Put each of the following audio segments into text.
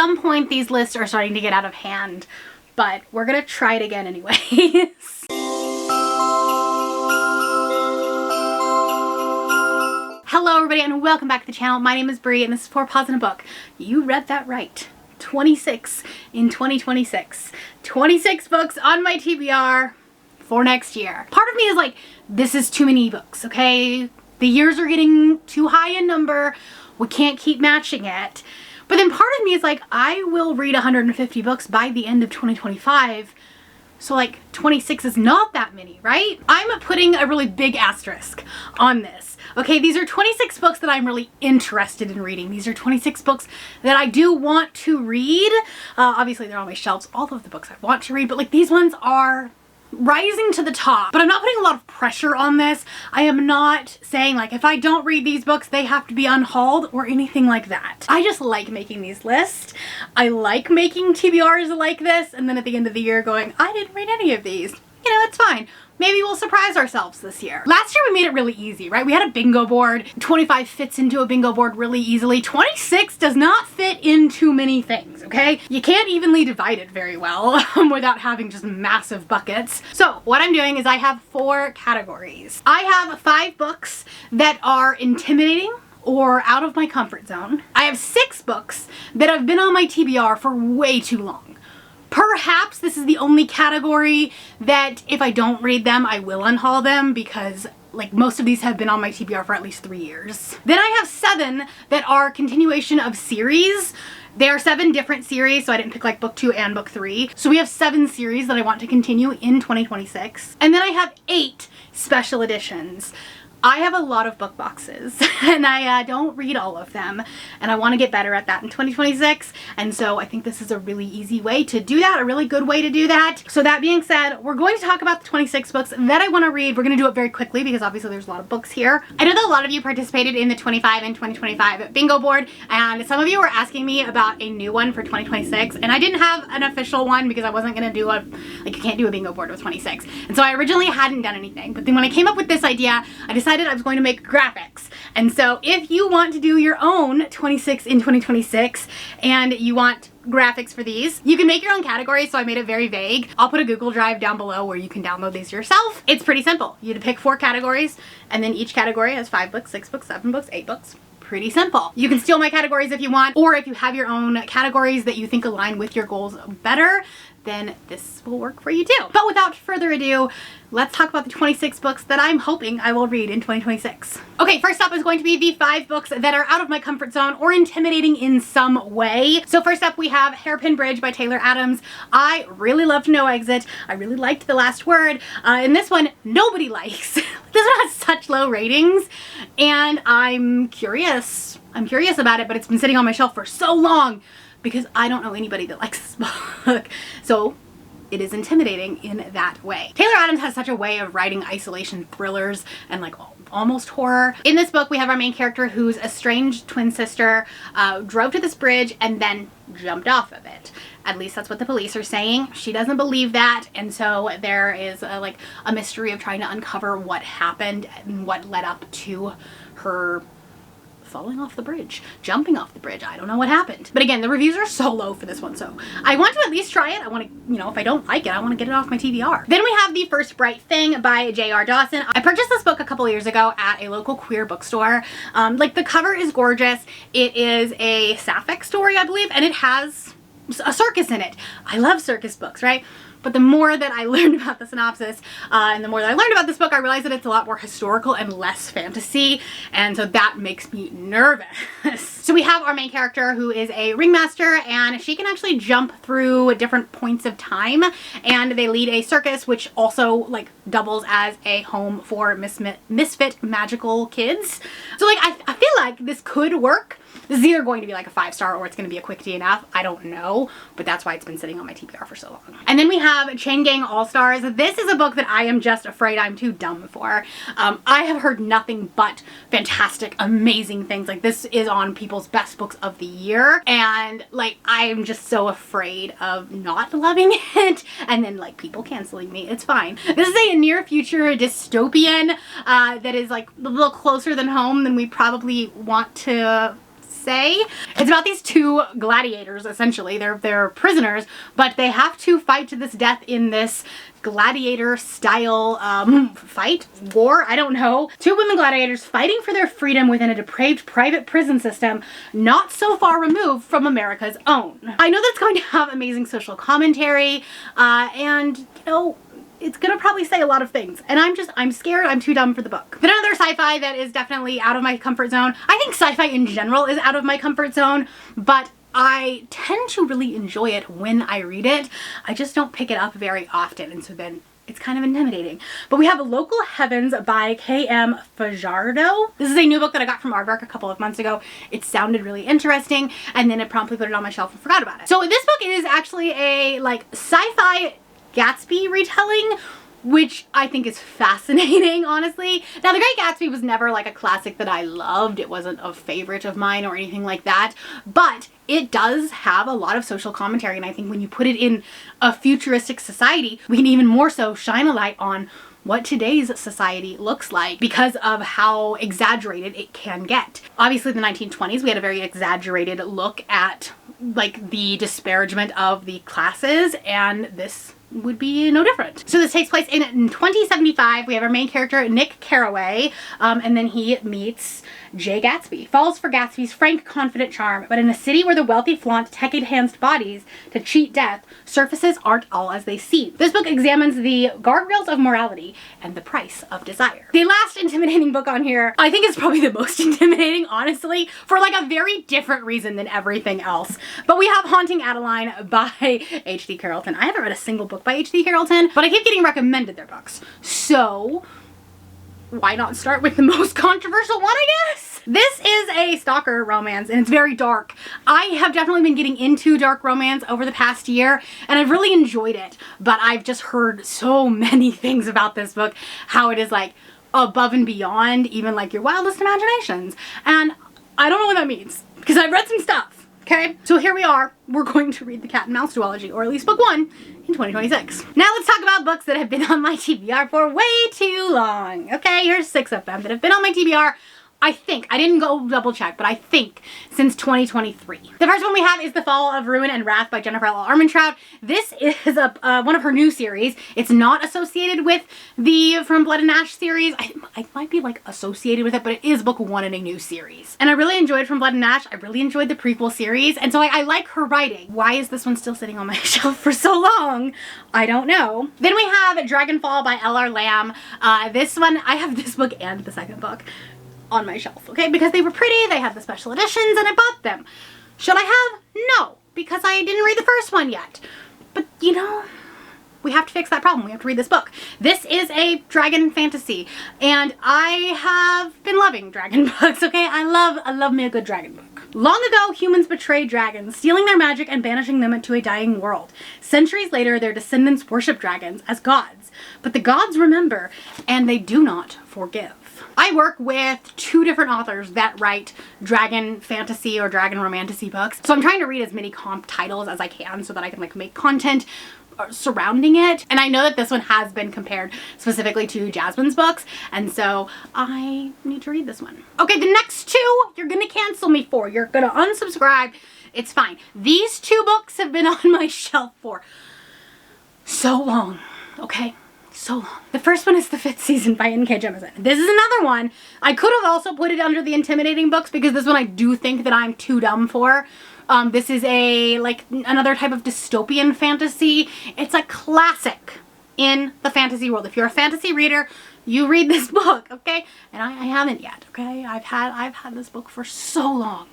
some point these lists are starting to get out of hand, but we're gonna try it again anyways. Hello everybody and welcome back to the channel. My name is Bree and this is 4 Paws in a Book. You read that right. 26 in 2026. 26 books on my TBR for next year. Part of me is like, this is too many books, okay? The years are getting too high in number. We can't keep matching it. But then part of me is like, I will read 150 books by the end of 2025. So like 26 is not that many, right? I'm putting a really big asterisk on this. Okay, these are 26 books that I'm really interested in reading. These are 26 books that I do want to read. Obviously they're on my shelves, all of the books I want to read, but like these ones are rising to the top. But I'm not putting a lot of pressure on this. I am not saying like, if I don't read these books, they have to be unhauled or anything like that. I just like making these lists. I like making TBRs like this, and then at the end of the year going, I didn't read any of these. You know, it's fine. Maybe we'll surprise ourselves this year. Last year we made it really easy, right? We had a bingo board. 25 fits into a bingo board really easily. 26 does not fit into many things, okay? You can't evenly divide it very well without having just massive buckets. So what I'm doing is I have 4 categories. I have 5 books that are intimidating or out of my comfort zone. I have 6 books that have been on my TBR for way too long. Perhaps this is the only category that if I don't read them, I will unhaul them because like most of these have been on my TBR for at least 3 years. Then I have 7 that are continuation of series. They are 7 different series, so I didn't pick like book 2 and book 3. So we have 7 series that I want to continue in 2026. And then I have 8 special editions. I have a lot of book boxes and I don't read all of them, and I want to get better at that in 2026, and so I think this is a really easy way to do that, a really good way to do that. So that being said, we're going to talk about the 26 books that I want to read. We're going to do it very quickly because obviously there's a lot of books here. I know that a lot of you participated in the 25 and 2025 bingo board, and some of you were asking me about a new one for 2026, and I didn't have an official one because I wasn't going to do a, like you can't do a bingo board with 26, and so I originally hadn't done anything. But then when I came up with this idea, I decided I was going to make graphics. And so if you want to do your own 26 in 2026 and you want graphics for these, you can make your own categories, so I made it very vague. I'll put a Google Drive down below where you can download these yourself. It's pretty simple. You pick 4 categories, and then each category has 5 books, 6 books, 7 books, 8 books. Pretty simple. You can steal my categories if you want, or if you have your own categories that you think align with your goals better, then this will work for you too. But without further ado, let's talk about the 26 books that I'm hoping I will read in 2026. Okay, first up is going to be the 5 books that are out of my comfort zone or intimidating in some way. So first up we have Hairpin Bridge by Taylor Adams. I really loved No Exit. I really liked The Last Word. And this one, nobody likes. This one has such low ratings, and I'm curious. I'm curious about it, but it's been sitting on my shelf for so long because I don't know anybody that likes this book. So it is intimidating in that way. Taylor Adams has such a way of writing isolation thrillers and like almost horror. In this book, we have our main character whose estranged twin sister drove to this bridge and then jumped off of it. At least that's what the police are saying. She doesn't believe that, and so there is like a mystery of trying to uncover what happened and what led up to her falling off the bridge, jumping off the bridge. I don't know what happened. But again, the reviews are so low for this one, so I want to at least try it. I want to, you know, if I don't like it, I want to get it off my TBR. Then we have The First Bright Thing by J.R. Dawson. I purchased this book a couple years ago at a local queer bookstore. Like the cover is gorgeous. It is a sapphic story, I believe, and it has a circus in it. I love circus books, right? But the more that I learned about the synopsis and the more that I learned about this book, I realized that it's a lot more historical and less fantasy, and so that makes me nervous. So we have our main character who is a ringmaster, and she can actually jump through different points of time, and they lead a circus which also like doubles as a home for misfit magical kids. So like I feel like this could work. This is either going to be like a 5-star or it's going to be a quick DNF. I don't know, but that's why it's been sitting on my TBR for so long. And then we have Chain Gang All-Stars. This is a book that I am just afraid I'm too dumb for. I have heard nothing but fantastic, amazing things. Like this is on people's best books of the year, and like I'm just so afraid of not loving it and then like people canceling me. It's fine. This is a near future dystopian that is like a little closer than home than we probably want to say. It's about these two gladiators, essentially. They're prisoners, but they have to fight to this death in this gladiator style war, I don't know. Two women gladiators fighting for their freedom within a depraved private prison system not so far removed from America's own. I know that's going to have amazing social commentary, and you know, it's gonna probably say a lot of things, and I'm scared. I'm too dumb for the book. Then another sci-fi that is definitely out of my comfort zone. I think sci-fi in general is out of my comfort zone, but I tend to really enjoy it when I read it. I just don't pick it up very often, and so then it's kind of intimidating. But we have Local Heavens by K.M. Fajardo. This is a new book that I got from Aardvark a couple of months ago. It sounded really interesting, and then it promptly put it on my shelf and forgot about it. So this book is actually a like sci-fi Gatsby retelling, which I think is fascinating, honestly. Now, The Great Gatsby was never like a classic that I loved. It wasn't a favorite of mine or anything like that, but it does have a lot of social commentary, and I think when you put it in a futuristic society, we can even more so shine a light on what today's society looks like because of how exaggerated it can get. Obviously, the 1920s, we had a very exaggerated look at like the disparagement of the classes, and this would be no different. So this takes place in 2075. We have our main character, Nick Carraway, and then he meets Jay Gatsby. Falls for Gatsby's frank, confident charm, but in a city where the wealthy flaunt tech-enhanced bodies to cheat death, surfaces aren't all as they seem. This book examines the guardrails of morality and the price of desire. The last intimidating book on here, I think is probably the most intimidating, honestly, for like a very different reason than everything else. But we have Haunting Adeline by H.D. Carrollton. I haven't read a single book by H.D. Carrollton, but I keep getting recommended their books. So why not start with the most controversial one, I guess? This is a stalker romance, and it's very dark. I have definitely been getting into dark romance over the past year, and I've really enjoyed it, but I've just heard so many things about this book, how it is like above and beyond even like your wildest imaginations, and I don't know what that means, because I've read some stuff. Okay, so here we are. We're going to read the Cat and Mouse duology, or at least book 1, in 2026. Now let's talk about books that have been on my TBR for way too long. Okay, here's 6 of them that have been on my TBR, I think, I didn't go double check, but I think since 2023. The first one we have is The Fall of Ruin and Wrath by Jennifer L. Armentrout. This is one of her new series. It's not associated with the From Blood and Ash series. I might be like associated with it, but it is book 1 in a new series. And I really enjoyed From Blood and Ash. I really enjoyed the prequel series. And so I like her writing. Why is this one still sitting on my shelf for so long? I don't know. Then we have Dragonfall by L.R. Lamb. This one, I have this book and the second book on my shelf, okay? Because they were pretty, they had the special editions, and I bought them. Should I have? No, because I didn't read the first one yet. But, you know, we have to fix that problem. We have to read this book. This is a dragon fantasy, and I have been loving dragon books, okay? I love me a good dragon book. Long ago, humans betrayed dragons, stealing their magic and banishing them into a dying world. Centuries later, their descendants worship dragons as gods, but the gods remember, and they do not forgive. I work with 2 different authors that write dragon fantasy or dragon romantasy books. So I'm trying to read as many comp titles as I can so that I can like make content surrounding it. And I know that this one has been compared specifically to Jasmine's books, and so I need to read this one. Okay, the next 2 you're gonna cancel me for. You're gonna unsubscribe. It's fine. These 2 books have been on my shelf for so long, okay? So long. The first one is The Fifth Season by N.K. Jemisin. This is another one. I could have also put it under the intimidating books because this one I do think that I'm too dumb for. This is like another type of dystopian fantasy. It's a classic in the fantasy world. If you're a fantasy reader, you read this book, okay? And I haven't yet, okay? I've had this book for so long,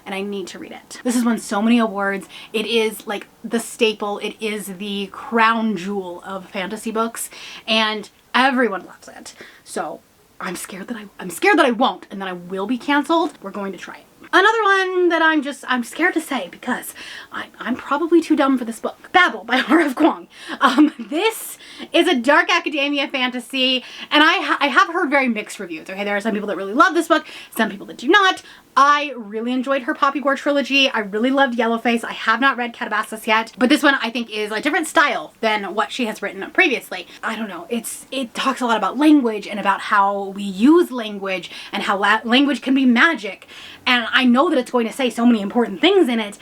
and I need to read it. This has won so many awards. It is like the staple. It is the crown jewel of fantasy books, and everyone loves it. So I'm scared that I won't, and that I will be canceled. We're going to try it. Another one that I'm scared to say because I'm probably too dumb for this book. Babel by R.F. Kuang. This is a dark academia fantasy, and I have heard very mixed reviews. Okay, there are some people that really love this book, some people that do not. I really enjoyed her Poppy Gore trilogy. I really loved Yellowface. I have not read Calabasas yet, but this one I think is a different style than what she has written previously. I don't know. It talks a lot about language and about how we use language and how language can be magic. And I know that it's going to say so many important things in it.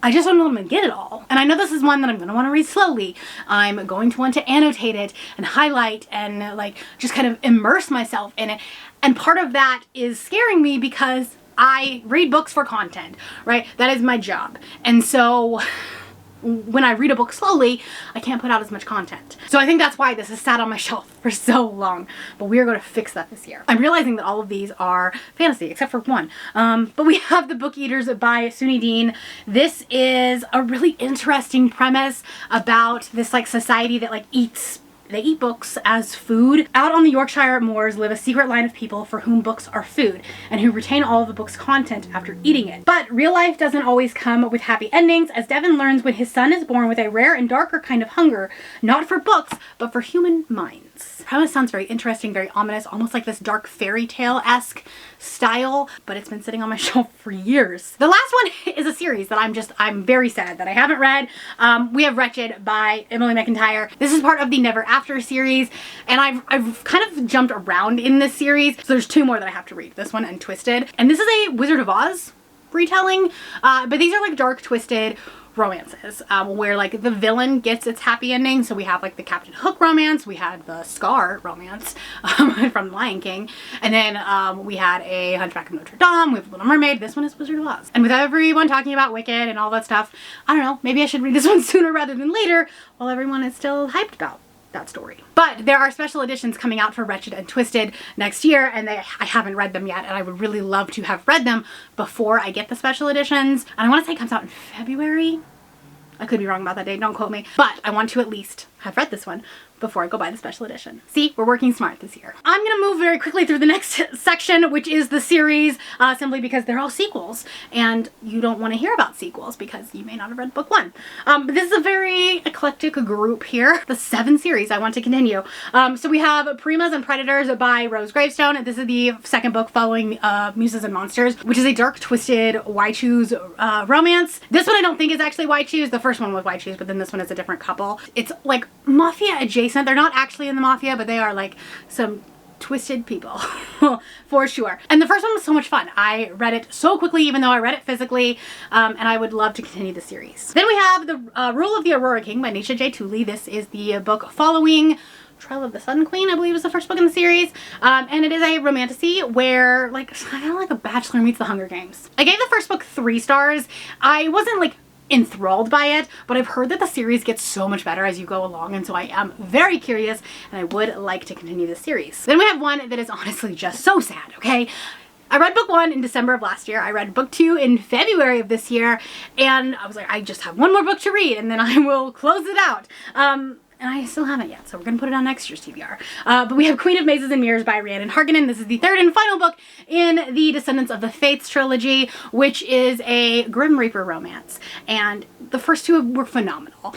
I just don't know if I'm gonna get it all. And I know this is one that I'm gonna want to read slowly. I'm going to want to annotate it and highlight and like just kind of immerse myself in it. And part of that is scaring me because I read books for content, right? That is my job. And so when I read a book slowly, I can't put out as much content. So I think that's why this has sat on my shelf for so long, but we are going to fix that this year. I'm realizing that all of these are fantasy, except for one. But we have The Book Eaters by Suni Dean. This is a really interesting premise about this like society that like they eat books as food. Out on the Yorkshire moors live a secret line of people for whom books are food and who retain all of the book's content after eating it. But real life doesn't always come with happy endings, as Devon learns when his son is born with a rare and darker kind of hunger, not for books, but for human minds. Premise sounds very interesting, very ominous, almost like this dark fairy tale-esque style, but it's been sitting on my shelf for years. The last one is a series that I'm very sad that I haven't read. We have Wretched by Emily McIntyre. This is part of the Never After series, and I've kind of jumped around in this series. So there's two more that I have to read, this one and Twisted. And this is a Wizard of Oz retelling, but these are like dark, twisted romances where like the villain gets its happy ending. So we have like the Captain Hook romance, we had the Scar romance from Lion King, and then we had a Hunchback of Notre Dame, we have Little Mermaid. This one is Wizard of Oz. And with everyone talking about Wicked and all that stuff, I don't know, maybe I should read this one sooner rather than later while everyone is still hyped about that story. But there are special editions coming out for Wretched and Twisted next year, and I haven't read them yet, and I would really love to have read them before I get the special editions. And I want to say it comes out in February. I could be wrong about that date, don't quote me. But I want to at least have read this one before I go buy the special edition. See, we're working smart this year. I'm gonna move very quickly through the next section, which is the series, simply because they're all sequels, and you don't want to hear about sequels because you may not have read book one. But this is a very eclectic group here. The 7 series I want to continue. So we have Primas and Predators by Rose Gravestone. This is the second book following Muses and Monsters, which is a dark, twisted Why Choose romance. This one I don't think is actually Why Choose. The first one was Why Choose, but then this one is a different couple. It's like mafia adjacent. They're not actually in the mafia, but they are like some twisted people for sure. And the first one was so much fun. I read it so quickly, even though I read it physically, and I would love to continue the series. Then we have The Rule of the Aurora King by Nisha J. Tooley. This is the book following Trial of the Sun Queen, I believe was the first book in the series. And it is a romantasy where like kind of like a Bachelor meets the Hunger Games. I gave the first book 3 stars. I wasn't like enthralled by it, but I've heard that the series gets so much better as you go along, and so I am very curious and I would like to continue the series. Then we have one that is honestly just so sad, okay? I read book 1 in December of last year. I read book 2 in February of this year, and I was like, I just have one more book to read and then I will close it out. And I still haven't yet, so we're gonna put it on next year's TBR. But we have Queen of Mazes and Mirrors by Rhiannon Harkonnen. This is the 3rd and final book in the Descendants of the Fates trilogy, which is a Grim Reaper romance. And the first 2 were phenomenal.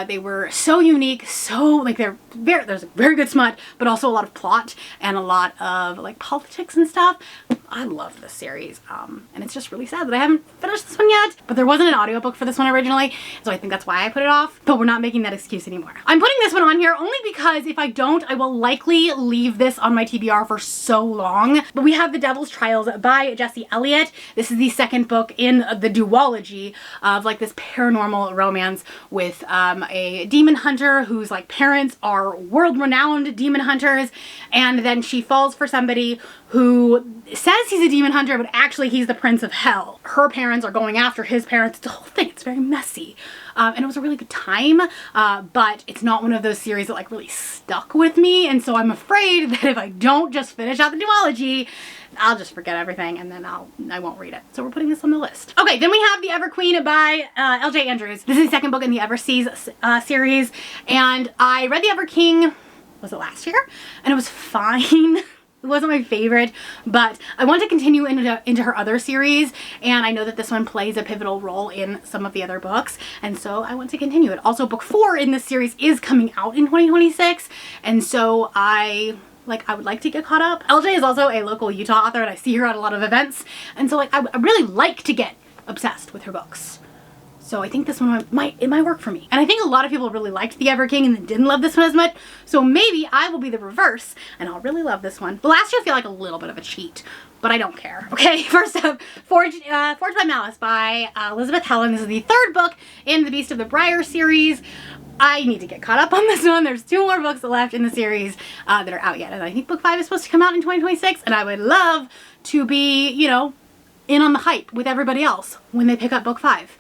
They were so unique, so like there's a very good smut, but also a lot of plot and a lot of like politics and stuff. I love this series, and it's just really sad that I haven't finished this one yet. But there wasn't an audiobook for this one originally, so I think that's why I put it off. But we're not making that excuse anymore. I'm putting this one on here only because if I don't, I will likely leave this on my TBR for so long. But we have The Devil's Trials by Jessie Elliott. This is the 2nd book in the duology of like this paranormal romance with a demon hunter whose like parents are world-renowned demon hunters, and then she falls for somebody who says he's a demon hunter, but actually he's the Prince of Hell. Her parents are going after his parents. It's the whole thing. It's very messy. And it was a really good time, but it's not one of those series that like really stuck with me. And so I'm afraid that if I don't just finish out the duology, I'll just forget everything and then I won't read it. So we're putting this on the list. Okay, then we have The Ever Queen by L.J. Andrews. This is the 2nd book in the Ever Seas series. And I read The Ever King, was it last year? And it was fine. It wasn't my favorite, but I want to continue into her other series, and I know that this one plays a pivotal role in some of the other books, and so I want to continue it. Also, book 4 in this series is coming out in 2026, and so I like I would like to get caught up. LJ is also a local Utah author and I see her at a lot of events. And so like I really like to get obsessed with her books. So I think this one might work for me. And I think a lot of people really liked The Ever King and then didn't love this one as much. So maybe I will be the reverse and I'll really love this one. The last two feel like a little bit of a cheat, but I don't care. Okay, first up, Forged by Malice by Elizabeth Helen. This is the third book in the Beast of the Briar series. I need to get caught up on this one. There's 2 more books left in the series that are out yet. And I think book 5 is supposed to come out in 2026. And I would love to be, you know, in on the hype with everybody else when they pick up book 5.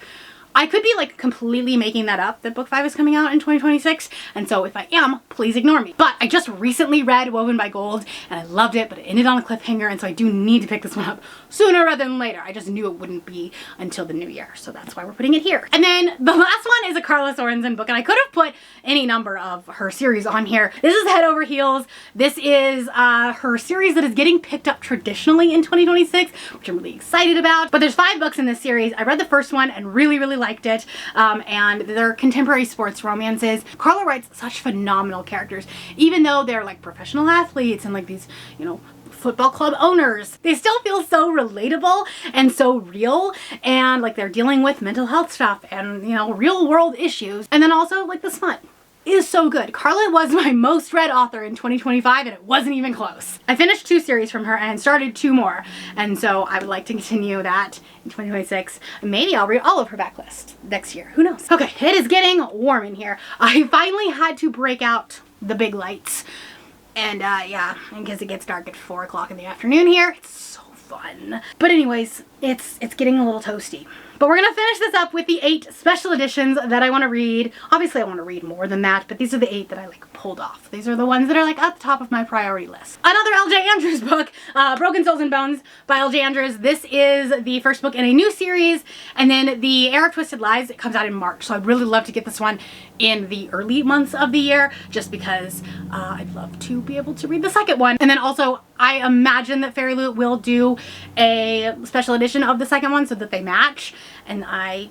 I could be like completely making that up that book 5 is coming out in 2026, and so if I am, please ignore me. But I just recently read Woven by Gold and I loved it, but it ended on a cliffhanger, and so I do need to pick this one up sooner rather than later. I just knew it wouldn't be until the new year, so that's why we're putting it here. And then the last one is a Carla Sorensen book, and I could have put any number of her series on here. This is Head Over Heels. This is her series that is getting picked up traditionally in 2026, which I'm really excited about. But there's 5 books in this series. I read the first one and really liked it, and they're contemporary sports romances. Carla writes such phenomenal characters, even though they're like professional athletes and like these, you know, football club owners. They still feel so relatable and so real, and like they're dealing with mental health stuff and, you know, real world issues. And then also like the smut is so good. Carla was my most read author in 2025 and it wasn't even close. I finished 2 series from her and started 2 more, and so I would like to continue that in 2026. Maybe I'll read all of her backlist next year. Who knows? Okay, it is getting warm in here. I finally had to break out the big lights, and yeah, because it gets dark at 4 o'clock in the afternoon here. It's so fun. But anyways, it's getting a little toasty. But we're gonna finish this up with the 8 special editions that I want to read. Obviously I want to read more than that, but these are the 8 that I like pulled off. These are the ones that are like at the top of my priority list. Another LJ Andrews book, Broken Souls and Bones by LJ Andrews. This is the first book in a new series, and then the Era of Twisted Lies, it comes out in March. So I'd really love to get this one in the early months of the year, just because I'd love to be able to read the second one. And then also I imagine that Fairy Loot will do a special edition of the second one so that they match. And I,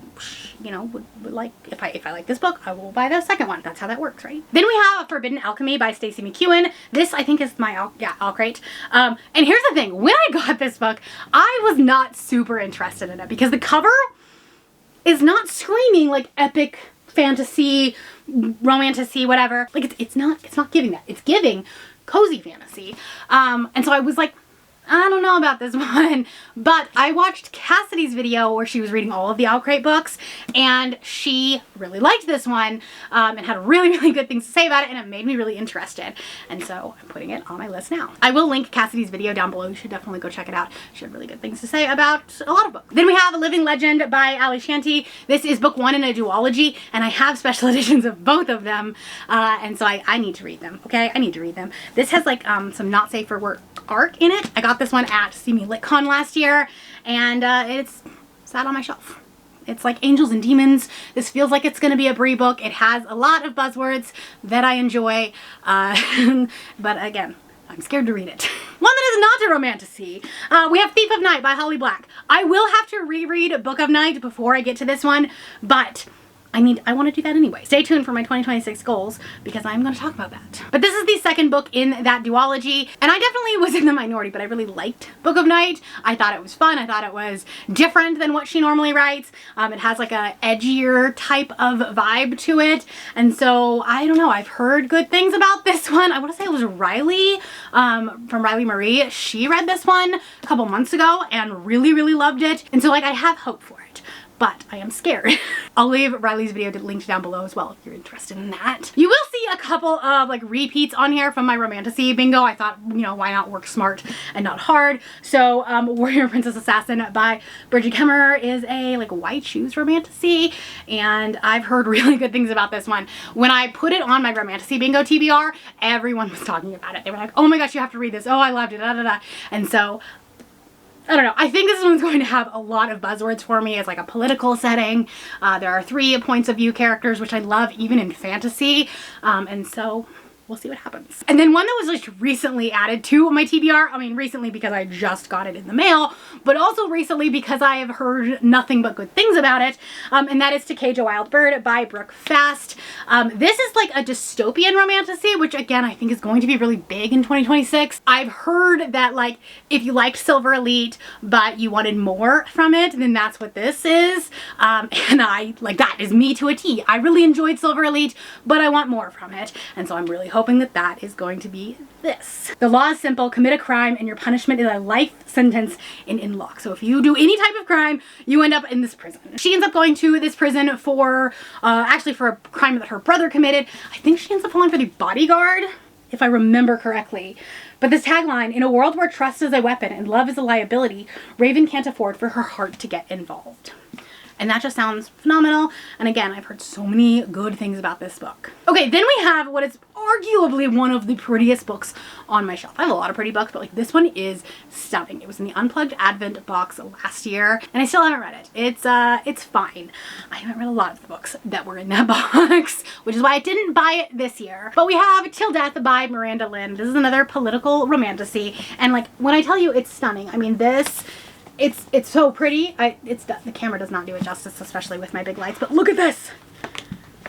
you know, would like, if I like this book, I will buy the second one. That's how that works, right? Then we have Forbidden Alchemy by Stacey McEwen. This, I think, is my Alcrate. And here's the thing. When I got this book, I was not super interested in it because the cover is not screaming like epic fantasy, romantasy, whatever. Like it's not giving that. It's giving cozy fantasy. And so I was like, I don't know about this one, but I watched Cassidy's video where she was reading all of the Alcrate books, and she really liked this one and had really good things to say about it, and it made me really interested. And so I'm putting it on my list now. I will link Cassidy's video down below. You should definitely go check it out. She had really good things to say about a lot of books. Then we have A Living Legend by Ali Shanti. This is book 1 in a duology, and I have special editions of both of them, and so I need to read them, okay? I need to read them. This has like some not safe for work art in it. I got this one at See Me LitCon last year, and it's sat on my shelf. It's like Angels and Demons. This feels like it's going to be a Brie book. It has a lot of buzzwords that I enjoy, but again, I'm scared to read it. One that is not a romantasy. We have Thief of Night by Holly Black. I will have to reread Book of Night before I get to this one, but I want to do that anyway. Stay tuned for my 2026 goals because I'm going to talk about that. But this is the second book in that duology, and I definitely was in the minority, but I really liked Book of Night. I thought it was fun. I thought it was different than what she normally writes. It has like a edgier type of vibe to it, and so I don't know. I've heard good things about this one. I want to say it was Riley from Riley Marie. She read this one a couple months ago and really loved it, and so like I have hope for it. But I am scared. I'll leave Riley's video linked down below as well if you're interested in that. You will see a couple of like repeats on here from my romantasy bingo. I thought, you know, why not work smart and not hard? So Warrior Princess Assassin by Bridget Kemmerer is a like white shoes romantasy, and I've heard really good things about this one. When I put it on my romantasy bingo TBR, everyone was talking about it. They were like, oh my gosh, you have to read this. Oh, I loved it, da da da. And so I don't know. I think this one's going to have a lot of buzzwords for me. It's like a political setting. There are 3 points of view characters, which I love even in fantasy. And so we'll see what happens. And then one that was just recently added to my TBR, I mean recently because I just got it in the mail, but also recently because I have heard nothing but good things about it, and that is To Cage a Wild Bird by Brooke Fast. This is like a dystopian romantasy, which again I think is going to be really big in 2026. I've heard that like if you liked Silver Elite but you wanted more from it, then that's what this is, and I like that is me to a T. I really enjoyed Silver Elite, but I want more from it, and so I'm really hoping that that is going to be this. The law is simple: commit a crime and your punishment is a life sentence in Inlock. So if you do any type of crime, you end up in this prison. She ends up going to this prison for actually for a crime that her brother committed. I think she ends up falling for the bodyguard, if I remember correctly. But this tagline: in a world where trust is a weapon and love is a liability, Raven can't afford for her heart to get involved. And that just sounds phenomenal. And again, I've heard so many good things about this book. Okay, then we have what is arguably one of the prettiest books on my shelf. I have a lot of pretty books, but like this one is stunning. It was in the Unplugged Advent box last year, and I still haven't read it. It's fine. I haven't read a lot of the books that were in that box, which is why I didn't buy it this year. But we have Till Death by Miranda Lynn. This is another political romantasy, and like when I tell you it's stunning, I mean this. It's so pretty. The camera does not do it justice, especially with my big lights, but look at this.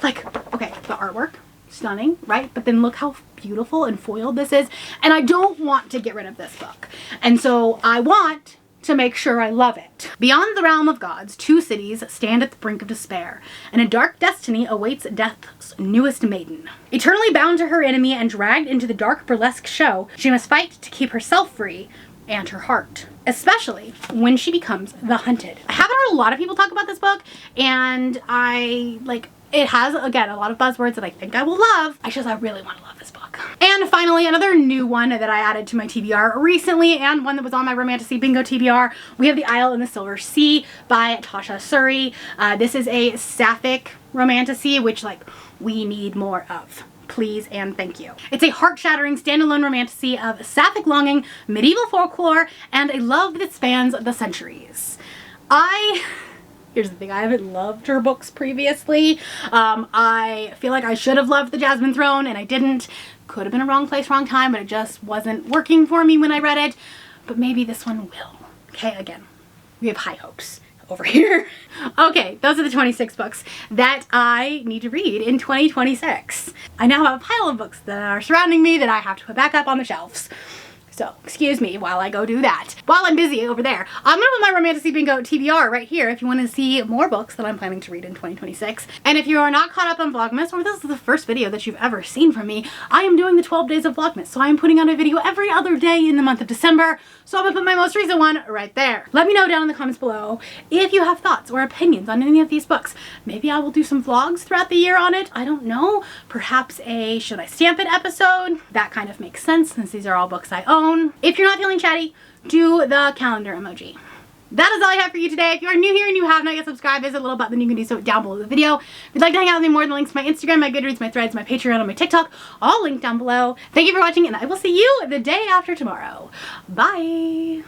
Like, okay, the artwork, stunning, right? But then look how beautiful and foiled this is. And I don't want to get rid of this book. And so I want to make sure I love it. Beyond the realm of gods, two cities stand at the brink of despair, and a dark destiny awaits Death's newest maiden. Eternally bound to her enemy and dragged into the dark burlesque show, she must fight to keep herself free and her heart, especially when she becomes the hunted. I haven't heard a lot of people talk about this book, and it has, again, a lot of buzzwords that I think I will love. I really want to love this book. And finally, another new one that I added to my TBR recently, and one that was on my Romantasy Bingo TBR, we have The Isle in the Silver Sea by Tasha Suri. This is a sapphic romantasy, which like we need more of. Please and thank you. It's a heart-shattering standalone romantasy of sapphic longing, medieval folklore, and a love that spans the centuries. Here's the thing, I haven't loved her books previously. I feel like I should have loved The Jasmine Throne and I didn't. Could have been a wrong place, wrong time, but it just wasn't working for me when I read it. But maybe this one will. Okay, again, we have high hopes over here. Okay, those are the 26 books that I need to read in 2026. I now have a pile of books that are surrounding me that I have to put back up on the shelves. So excuse me while I go do that. While I'm busy over there, I'm gonna put my Romantasy Bingo TBR right here if you want to see more books that I'm planning to read in 2026. And if you are not caught up on Vlogmas, or this is the first video that you've ever seen from me, I am doing the 12 days of Vlogmas. So I am putting out a video every other day in the month of December. So I'm gonna put my most recent one right there. Let me know down in the comments below if you have thoughts or opinions on any of these books. Maybe I will do some vlogs throughout the year on it. I don't know. Perhaps a Should I Stamp It episode. That kind of makes sense since these are all books I own. If you're not feeling chatty, do the calendar emoji. That is all I have for you today. If you are new here and you have not yet subscribed, there's a little button you can do so down below the video. If you'd like to hang out with me more, the links to my Instagram, my Goodreads, my Threads, my Patreon, and my TikTok, all linked down below. Thank you for watching, and I will see you the day after tomorrow. Bye!